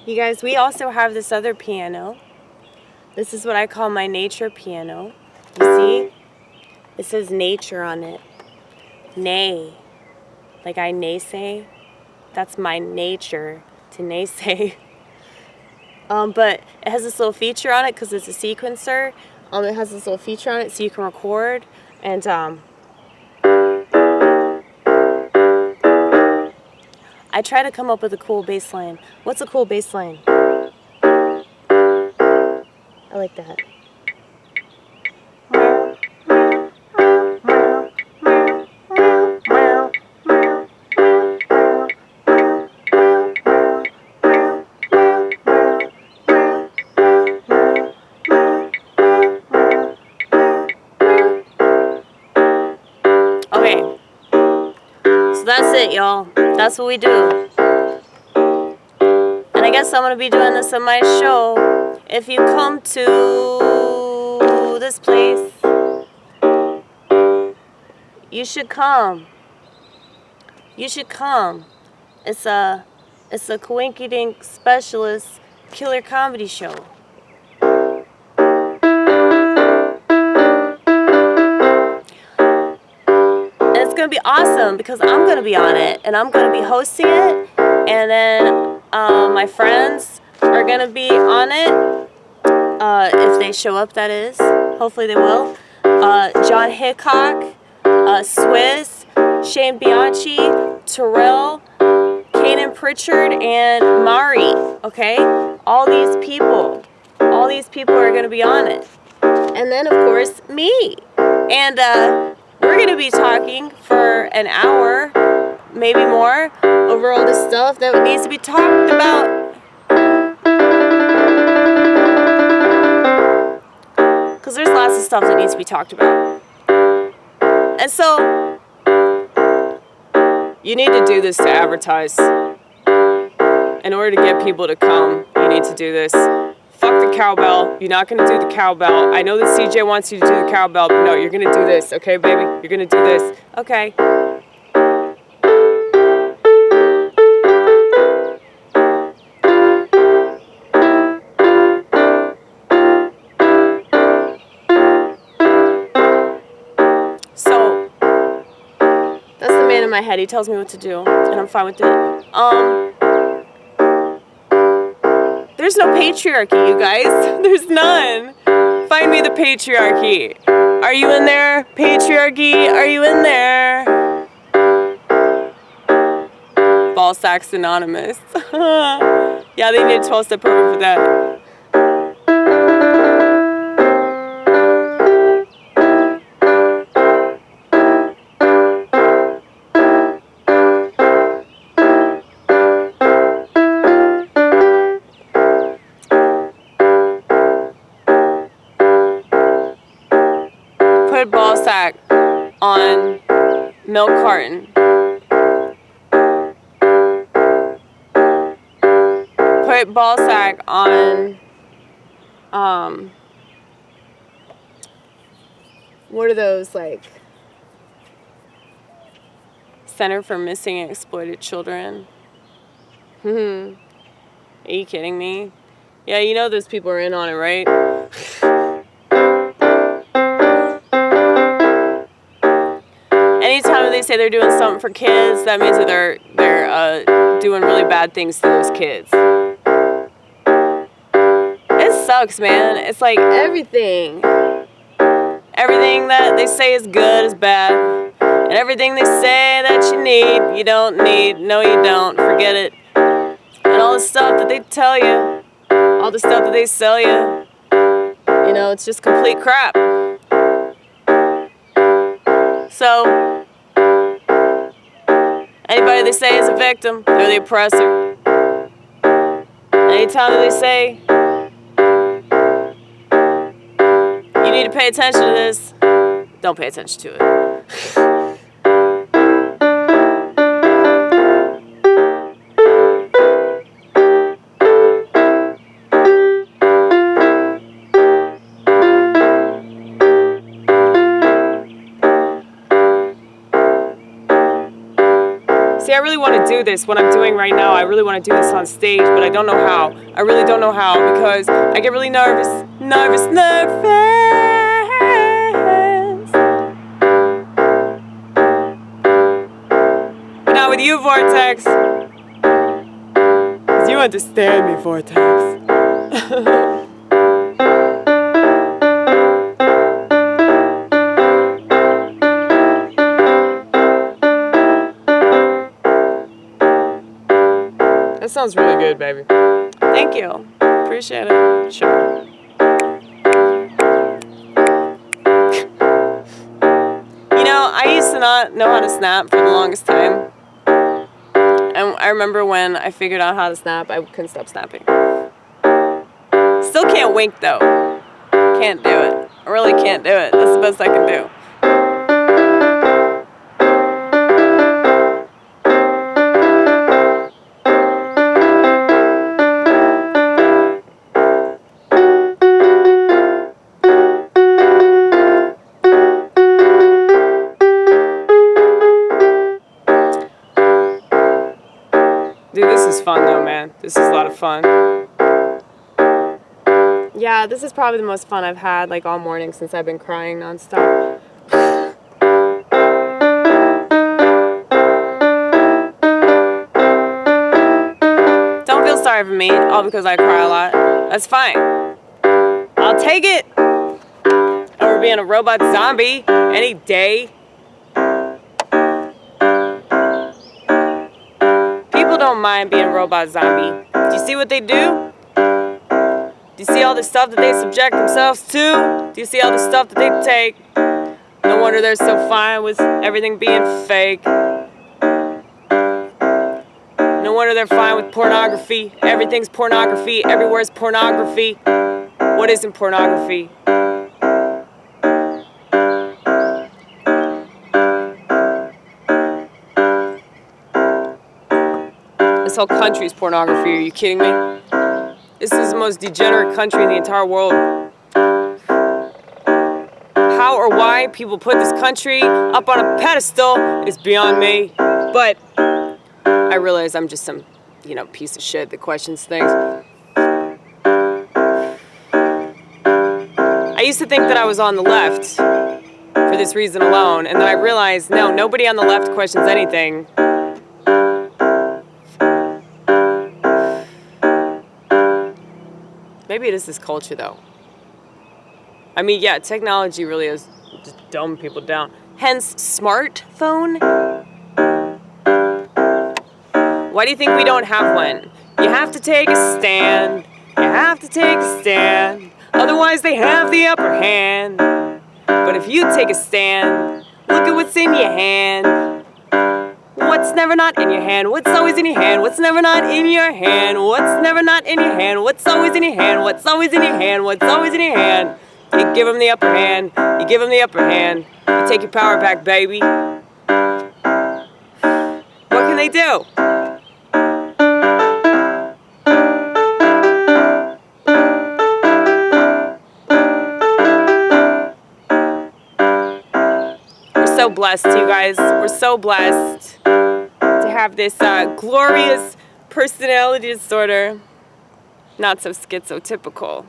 You guys, we also have this other piano. This is what I call my nature piano. You see? It says nature on it. Nay. Like I naysay. That's my nature, to naysay. But it has this little feature on it because it's a sequencer. It has this little feature on it so you can record. And I try to come up with a cool bass line. What's a cool bass line? I like that. Okay, so that's it, y'all. That's what we do. And I guess I'm going to be doing this on my show. If you come to this place, you should come. You should come. It's a coinkydink specialist killer comedy show. And it's going to be awesome because I'm going to be on it and I'm going to be hosting it. And then my friends are going to be on it. If they show up, that is. Hopefully they will. John Hickok, Swizz, Shane Bianchi, Terrell, Canaan Pritchard, and Mari. Okay? All these people are going to be on it. And then, of course, me. And we're going to be talking for an hour, maybe more, over all this stuff that needs to be talked about. Because there's lots of stuff that needs to be talked about. And so, you need to do this to advertise. In order to get people to come, you need to do this. Fuck the cowbell. You're not going to do the cowbell. I know that CJ wants you to do the cowbell, but no, you're going to do this. Okay, baby? You're going to do this. Okay. In my head, he tells me what to do, and I'm fine with it. There's no patriarchy, you guys. There's none. Find me the patriarchy. Are you in there? Patriarchy, are you in there? Ballsacks Anonymous. Yeah, they need a 12-step program for that. Put ballsack on milk carton. Put ballsack on what are those, like, Center for Missing and Exploited Children? Are you kidding me? Yeah, you know those people are in on it, right? Anytime they say they're doing something for kids, that means that they're doing really bad things to those kids. It sucks, man. It's like everything that they say is good is bad, and everything they say that you need, you don't need. No, you don't. Forget it. And all the stuff that they tell you, all the stuff that they sell you, you know, it's just complete crap. So, anybody they say is a victim, they're the oppressor. Anytime that they say, you need to pay attention to this, don't pay attention to it. See, I really want to to do this, what I'm doing right now. I really want to do this on stage, but I don't know how. I really don't know how because I get really nervous. But not with you, Vortex. Because you understand me, Vortex. That sounds really good, baby. Thank you. Appreciate it. Sure. You know, I used to not know how to snap for the longest time. And I remember when I figured out how to snap, I couldn't stop snapping. Still can't wink, though. Can't do it. I really can't do it. That's the best I can do. Dude, this is fun though, man. This is a lot of fun. Yeah, this is probably the most fun I've had like all morning since I've been crying nonstop. Don't feel sorry for me, all because I cry a lot. That's fine. I'll take it over being a robot zombie any day. People don't mind being a robot zombie. Do you see what they do? Do you see all the stuff that they subject themselves to? Do you see all the stuff that they take? No wonder they're so fine with everything being fake. No wonder they're fine with pornography. Everything's pornography. Everywhere's pornography. What isn't pornography? This whole country's pornography. Are you kidding me? This is the most degenerate country in the entire world. How or why people put this country up on a pedestal is beyond me. But I realize I'm just some, piece of shit that questions things. I used to think that I was on the left for this reason alone, and then I realized, no, nobody on the left questions anything. Maybe it is this culture, though. I mean, yeah, technology really is just dumb people down. Hence, smartphone. Why do you think we don't have one? You have to take a stand. You have to take a stand. Otherwise, they have the upper hand. But if you take a stand, look at what's in your hand. What's never not in your hand? What's always in your hand? What's never not in your hand? What's never not in your hand? What's always in your hand? What's always in your hand? What's always in your hand? You give them the upper hand. You give them the upper hand. You take your power back, baby. What can they do? We're so blessed, you guys. We're so blessed to have this glorious personality disorder. Not so schizotypical.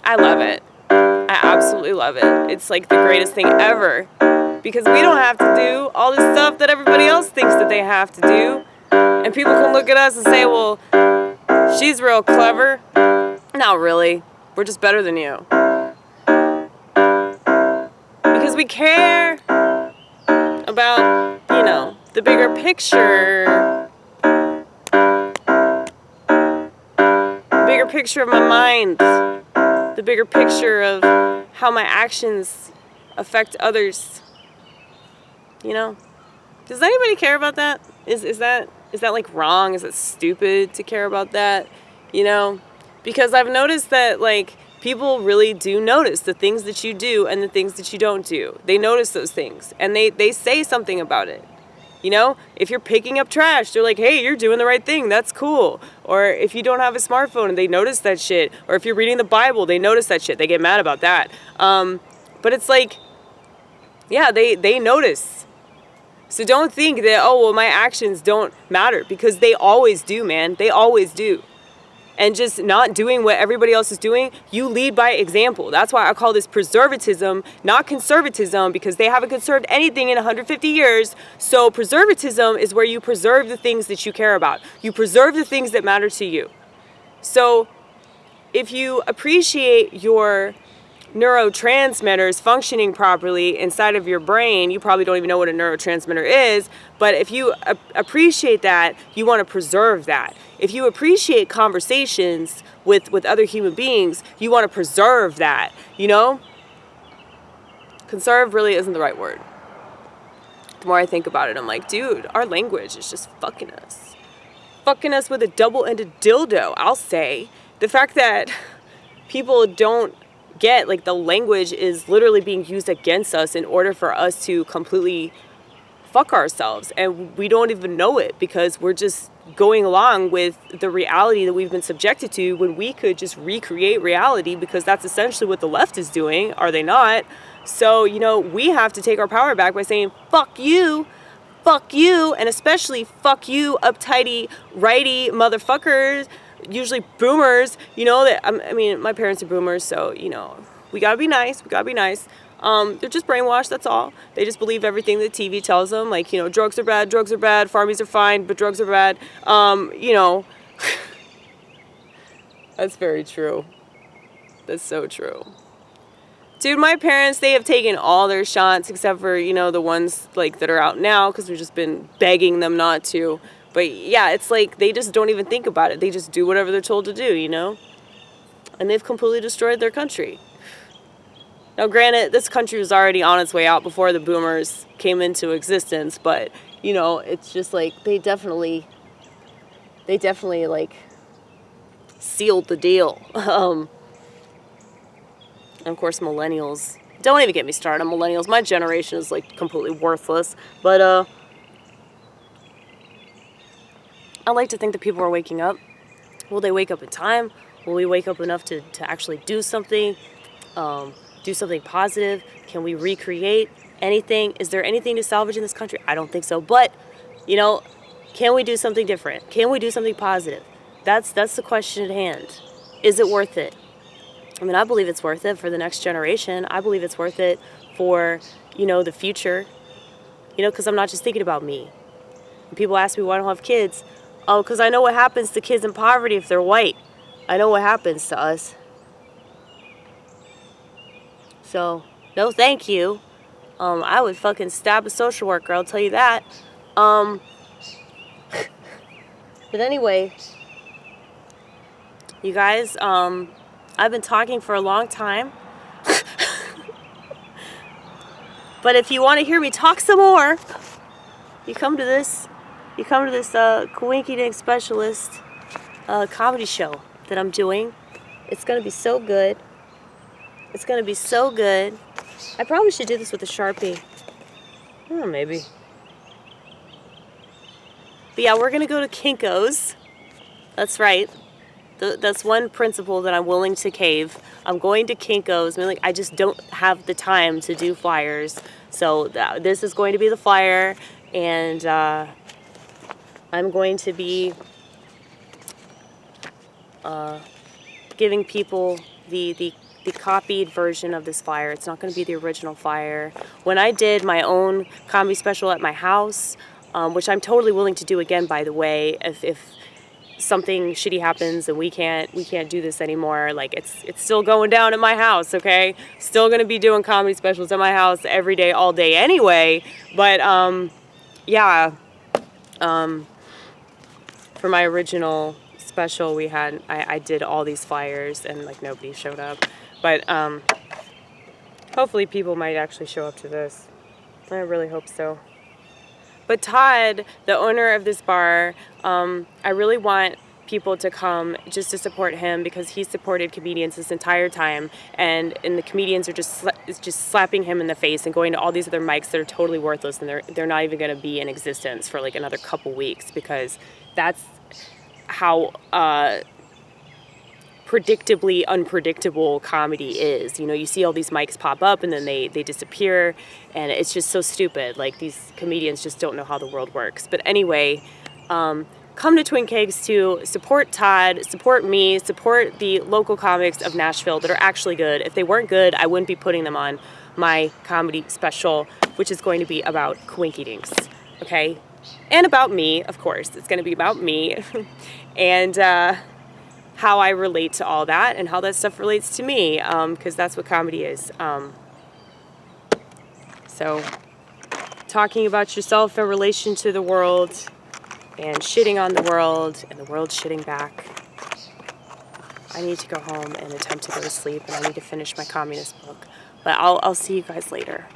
I love it. I absolutely love it. It's like the greatest thing ever. Because we don't have to do all this stuff that everybody else thinks that they have to do. And people can look at us and say, well, she's real clever. Not really. We're just better than you. Because we care about, the bigger picture. The bigger picture of my mind. The bigger picture of how my actions affect others. Does anybody care about that? Is that like wrong? Is it stupid to care about that? Because I've noticed that like People really do notice the things that you do and the things that you don't do. They notice those things, and they say something about it. You know, if you're picking up trash, they're like, hey, you're doing the right thing. That's cool. Or if you don't have a smartphone and they notice that shit. Or if you're reading the Bible, they notice that shit. They get mad about that. But it's like, yeah, they notice. So don't think that, oh, well, my actions don't matter. Because they always do, man. They always do. And just not doing what everybody else is doing, you lead by example. That's why I call this preservatism, not conservatism, because they haven't conserved anything in 150 years. So preservatism is where you preserve the things that you care about. You preserve the things that matter to you. So if you appreciate your neurotransmitters functioning properly inside of your brain, you probably don't even know what a neurotransmitter is, but if you appreciate that, you want to preserve that. If you appreciate conversations with other human beings, you want to preserve that, you know? Conserve really isn't the right word. The more I think about it, I'm like, dude, our language is just fucking us. Fucking us with a double-ended dildo, I'll say. The fact that people don't get, like, the language is literally being used against us in order for us to completely fuck ourselves, and we don't even know it because we're just going along with the reality that we've been subjected to, when we could just recreate reality, because that's essentially what the left is doing, are they not? So, you know, we have to take our power back by saying, fuck you, and especially fuck you, uptighty, righty motherfuckers, usually boomers, you know, that, I mean, my parents are boomers, so, you know, we gotta be nice. They're just brainwashed, that's all. They just believe everything that TV tells them, like, you know, drugs are bad, farmies are fine, but drugs are bad, you know. That's very true. That's so true. Dude, my parents, they have taken all their shots, except for, you know, the ones, like, that are out now, because we've just been begging them not to. But yeah, it's like they just don't even think about it. They just do whatever they're told to do, you know? And they've completely destroyed their country. Now, granted, this country was already on its way out before the boomers came into existence, but, you know, it's just like they definitely like sealed the deal. And of course, millennials. Don't even get me started on millennials. My generation is like completely worthless. But I like to think that people are waking up. Will they wake up in time? Will we wake up enough to actually do something? Do something positive? Can we recreate anything? Is there anything to salvage in this country? I don't think so. But, you know, can we do something different? Can we do something positive? That's the question at hand. Is it worth it? I mean, I believe it's worth it for the next generation. I believe it's worth it for, you know, the future. You know, because I'm not just thinking about me. When people ask me why I don't have kids, because I know what happens to kids in poverty if they're white. I know what happens to us. So, no thank you. I would fucking stab a social worker, I'll tell you that. But anyway, you guys, I've been talking for a long time. But if you want to hear me talk some more, you come to this Coinky Specialist comedy show that I'm doing. It's going to be so good. It's going to be so good. I probably should do this with a Sharpie. Oh, maybe. But yeah, we're going to go to Kinko's. That's right. That's one principle that I'm willing to cave. I'm going to Kinko's. I mean, like, I just don't have the time to do flyers. So this is going to be the flyer. And I'm going to be giving people the copied version of this flyer. It's not going to be the original flyer. When I did my own comedy special at my house, which I'm totally willing to do again, by the way, if something shitty happens and we can't do this anymore, like it's still going down at my house, okay? Still going to be doing comedy specials at my house every day, all day anyway. But yeah, for my original special, I did all these flyers and like nobody showed up. But hopefully people might actually show up to this. I really hope so. But Todd, the owner of this bar, I really want people to come just to support him because he supported comedians this entire time, and the comedians are just slapping him in the face and going to all these other mics that are totally worthless, and they're not even going to be in existence for like another couple weeks, because that's how predictably unpredictable comedy is. You know, you see all these mics pop up and then they disappear, and it's just so stupid. Like, these comedians just don't know how the world works. But anyway, come to Twin Kegs to support Todd, support me, support the local comics of Nashville that are actually good. If they weren't good, I wouldn't be putting them on my comedy special, which is going to be about coinkydinks, okay? And about me, of course. It's going to be about me and how I relate to all that and how that stuff relates to me, because that's what comedy is. So, talking about yourself in relation to the world, and shitting on the world, and the world shitting back. I need to go home and attempt to go to sleep, and I need to finish my communist book. But I'll see you guys later.